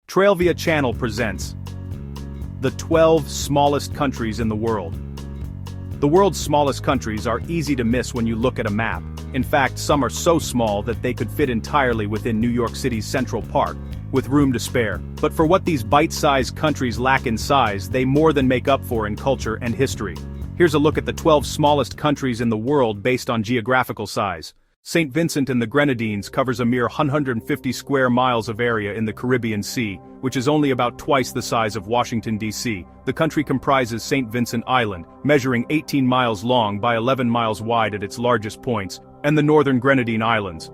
Trailvia Channel presents the 12 smallest countries in the world. The world's smallest countries are easy to miss when you look at a map. In fact, some are so small that they could fit entirely within New York City's Central Park, with room to spare. But for what these bite-sized countries lack in size, they more than make up for in culture and history. Here's a look at the 12 smallest countries in the world based on geographical size. St. Vincent and the Grenadines covers a mere 150 square miles of area in the Caribbean Sea, which is only about twice the size of Washington, D.C. The country comprises St. Vincent Island, measuring 18 miles long by 11 miles wide at its largest points, and the Northern Grenadine Islands.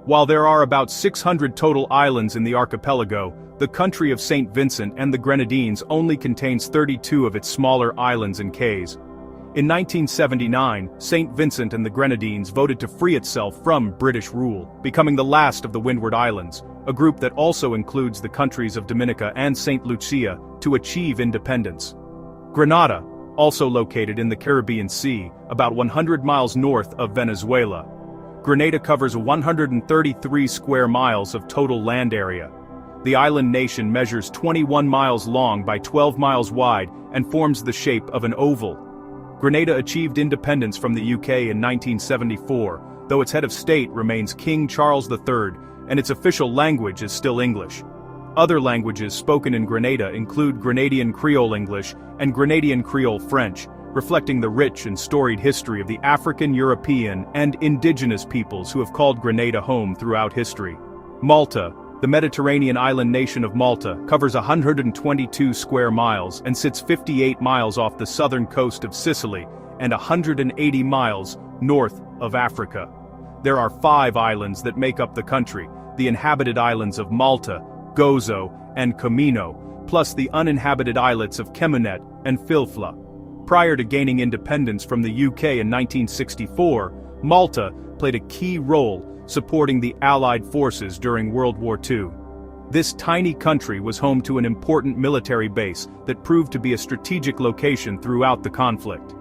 While there are about 600 total islands in the archipelago, the country of St. Vincent and the Grenadines only contains 32 of its smaller islands and cays. In 1979, St. Vincent and the Grenadines voted to free itself from British rule, becoming the last of the Windward Islands, a group that also includes the countries of Dominica and St. Lucia, to achieve independence. Grenada, also located in the Caribbean Sea, about 100 miles north of Venezuela. Grenada covers 133 square miles of total land area. The island nation measures 21 miles long by 12 miles wide and forms the shape of an oval. Grenada achieved independence from the UK in 1974, though its head of state remains King Charles III, and its official language is still English. Other languages spoken in Grenada include Grenadian Creole English and Grenadian Creole French, reflecting the rich and storied history of the African, European, and indigenous peoples who have called Grenada home throughout history. Malta, the Mediterranean island nation of Malta, covers 122 square miles and sits 58 miles off the southern coast of Sicily and 180 miles north of Africa. There are 5 islands that make up the country, the inhabited islands of Malta, Gozo, and Comino, plus the uninhabited islets of Kemonet and Filfla. Prior to gaining independence from the UK in 1964, Malta played a key role supporting the Allied forces during World War II. This tiny country was home to an important military base that proved to be a strategic location throughout the conflict.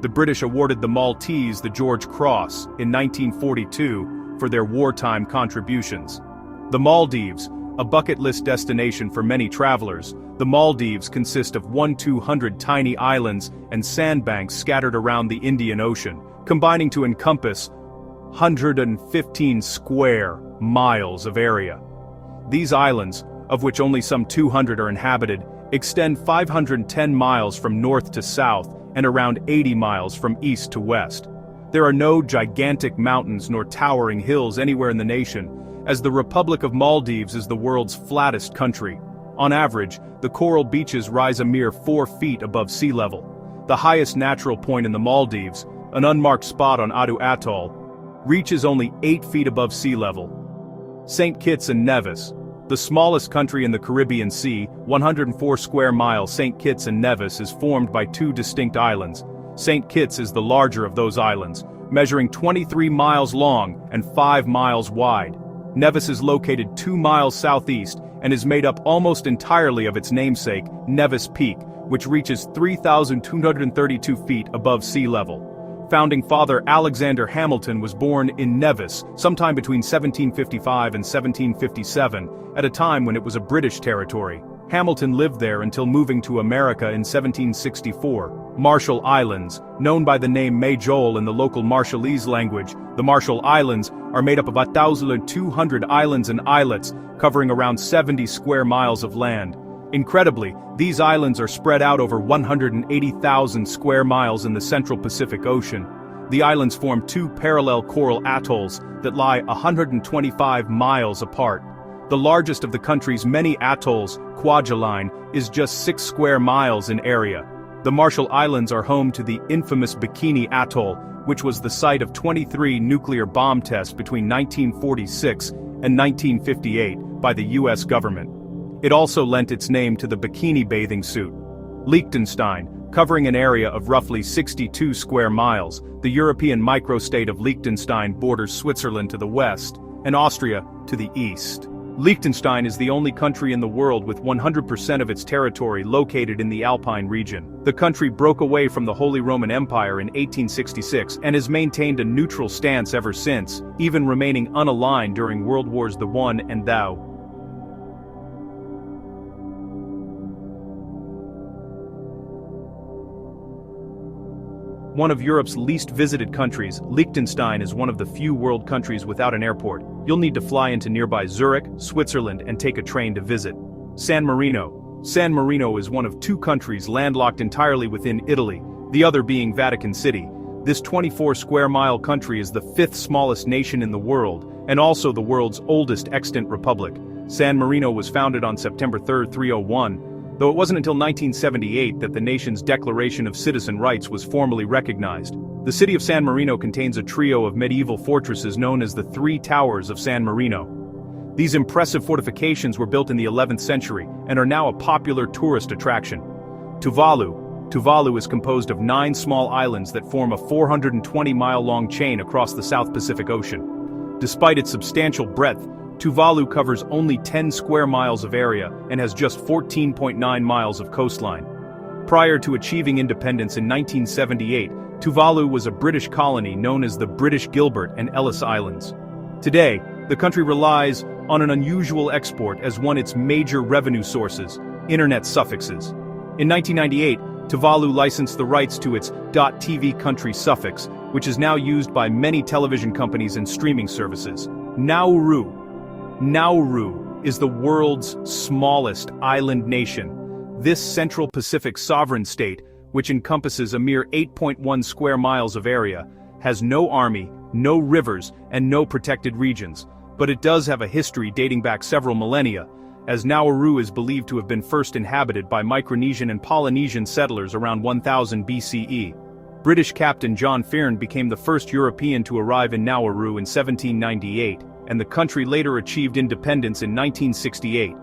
The British awarded the Maltese the George Cross in 1942 for their wartime contributions. The Maldives, a bucket list destination for many travelers, the Maldives consist of 200 tiny islands and sandbanks scattered around the Indian Ocean, combining to encompass 115 square miles of area. These islands, of which only some 200 are inhabited, extend 510 miles from north to south and around 80 miles from east to west. There are no gigantic mountains nor towering hills anywhere in the nation, as the Republic of Maldives is the world's flattest country. On average, the coral beaches rise a mere 4 feet above sea level. The highest natural point in the Maldives, an unmarked spot on Adu Atoll, reaches only 8 feet above sea level. St. Kitts and Nevis, the smallest country in the Caribbean Sea, 104 square miles. St. Kitts and Nevis is formed by 2 distinct islands. St. Kitts is the larger of those islands, measuring 23 miles long and 5 miles wide. Nevis is located 2 miles southeast and is made up almost entirely of its namesake, Nevis Peak, which reaches 3,232 feet above sea level. Founding father Alexander Hamilton was born in Nevis sometime between 1755 and 1757, at a time when it was a British territory. Hamilton lived there until moving to America in 1764. Marshall Islands, known by the name Majol in the local Marshallese language, the Marshall Islands are made up of 1,200 islands and islets, covering around 70 square miles of land. Incredibly, these islands are spread out over 180,000 square miles in the central Pacific Ocean. The islands form 2 parallel coral atolls that lie 125 miles apart. The largest of the country's many atolls, Kwajalein, is just 6 square miles in area. The Marshall Islands are home to the infamous Bikini Atoll, which was the site of 23 nuclear bomb tests between 1946 and 1958 by the U.S. government. It also lent its name to the bikini bathing suit. Liechtenstein, covering an area of roughly 62 square miles, the European microstate of Liechtenstein borders Switzerland to the west and Austria to the east. Liechtenstein is the only country in the world with 100% of its territory located in the Alpine region. The country broke away from the Holy Roman Empire in 1866 and has maintained a neutral stance ever since, even remaining unaligned during World Wars I and II. One of Europe's least visited countries, Liechtenstein is one of the few world countries without an airport. You'll need to fly into nearby Zurich, Switzerland, and take a train to visit. San Marino. San Marino is one of two countries landlocked entirely within Italy, the other being Vatican City. This 24-square-mile country is the fifth smallest nation in the world, and also the world's oldest extant republic. San Marino was founded on September 3, 301, though it wasn't until 1978 that the nation's Declaration of Citizen Rights was formally recognized. The city of San Marino contains a trio of medieval fortresses known as the Three Towers of San Marino. These impressive fortifications were built in the 11th century and are now a popular tourist attraction. Tuvalu is composed of 9 small islands that form a 420-mile-long chain across the South Pacific Ocean. Despite its substantial breadth, Tuvalu covers only 10 square miles of area and has just 14.9 miles of coastline. Prior to achieving independence in 1978, Tuvalu was a British colony known as the British Gilbert and Ellice Islands. Today, the country relies on an unusual export as one of its major revenue sources, internet suffixes. In 1998, Tuvalu licensed the rights to its .tv country suffix, which is now used by many television companies and streaming services. Nauru is the world's smallest island nation. This Central Pacific sovereign state, which encompasses a mere 8.1 square miles of area, has no army, no rivers, and no protected regions. But it does have a history dating back several millennia, as Nauru is believed to have been first inhabited by Micronesian and Polynesian settlers around 1000 BCE. British captain John Fearn became the first European to arrive in Nauru in 1798, and the country later achieved independence in 1968.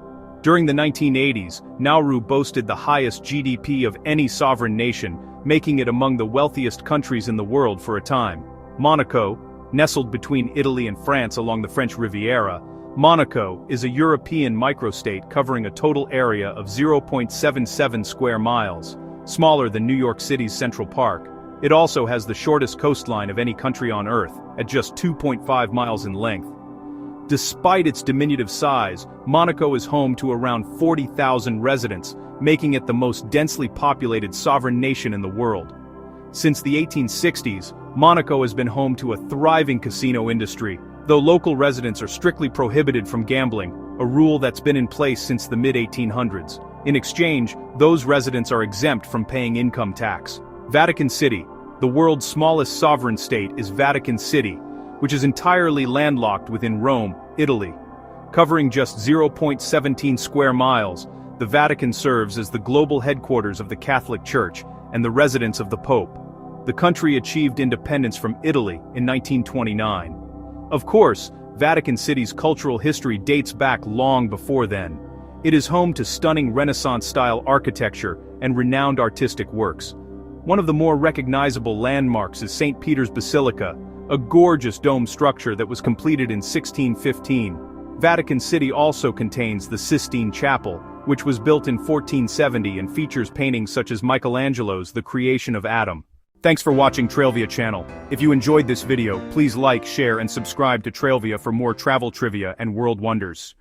During the 1980s, Nauru boasted the highest GDP of any sovereign nation, making it among the wealthiest countries in the world for a time. Monaco, nestled between Italy and France along the French Riviera, Monaco is a European microstate covering a total area of 0.77 square miles, smaller than New York City's Central Park. It also has the shortest coastline of any country on Earth, at just 2.5 miles in length. Despite its diminutive size, Monaco is home to around 40,000 residents, making it the most densely populated sovereign nation in the world. Since the 1860s, Monaco has been home to a thriving casino industry, though local residents are strictly prohibited from gambling, a rule that's been in place since the mid-1800s. In exchange, those residents are exempt from paying income tax. Vatican City, the world's smallest sovereign state, is Vatican City, which is entirely landlocked within Rome, Italy. Covering just 0.17 square miles, the Vatican serves as the global headquarters of the Catholic Church and the residence of the Pope. The country achieved independence from Italy in 1929. Of course, Vatican City's cultural history dates back long before then. It is home to stunning Renaissance-style architecture and renowned artistic works. One of the more recognizable landmarks is St. Peter's Basilica, a gorgeous dome structure that was completed in 1615. Vatican City also contains the Sistine Chapel, which was built in 1470 and features paintings such as Michelangelo's The Creation of Adam. Thanks for watching Trailvia channel. If you enjoyed this video, please like, share, and subscribe to Trailvia for more travel trivia and world wonders.